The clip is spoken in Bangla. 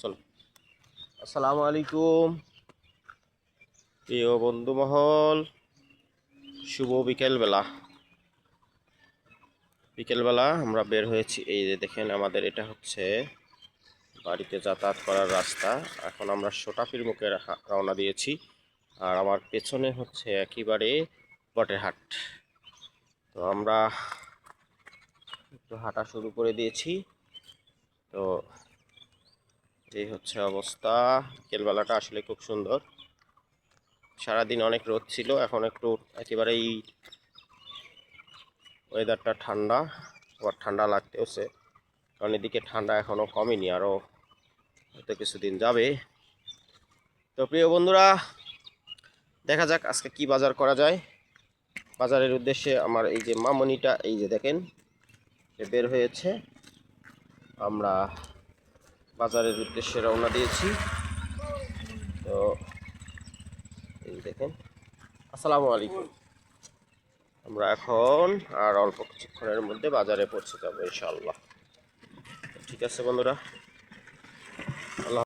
চলো। আসসালামু আলাইকুম প্রিয় বন্ধু মহল, শুভ বিকেলবেলা আমরা বের হয়েছি। এই যে দেখেন, আমাদের এটা হচ্ছে বাড়িতে যাতায়াত করার রাস্তা। এখন আমরা সোটাফির মুখে রওনা দিয়েছি। আর আমার পেছনে হচ্ছে একেবারে বটের হাট। তো আমরা একটু হাঁটা শুরু করে দিয়েছি। তো এই হচ্ছে অবস্থা। বিকেলবেলাটা আসলে খুব সুন্দর। সারাদিন অনেক রোদ ছিল, এখন একটু একেবারেই ওয়েদারটা ঠান্ডা, আবার ঠান্ডা লাগতেওছে, কারণ এদিকে ঠান্ডা এখনও কমেনি, আরও হয়তো কিছুদিন যাবে। তো প্রিয় বন্ধুরা, দেখা যাক আজকে কি বাজার করা যায়। বাজারের উদ্দেশ্যে আমার এই যে মামনিটা, এই যে দেখেন, বের হয়েছে। আমরা বাজারের উদ্দেশ্যে রওনা দিয়েছি। তো এই দেখেন, আসসালামু আলাইকুম। আমরা এখন আর অল্প কিছুক্ষণের মধ্যে বাজারে পৌঁছে যাবো ইনশাআল্লাহ। ঠিক আছে বন্ধুরা।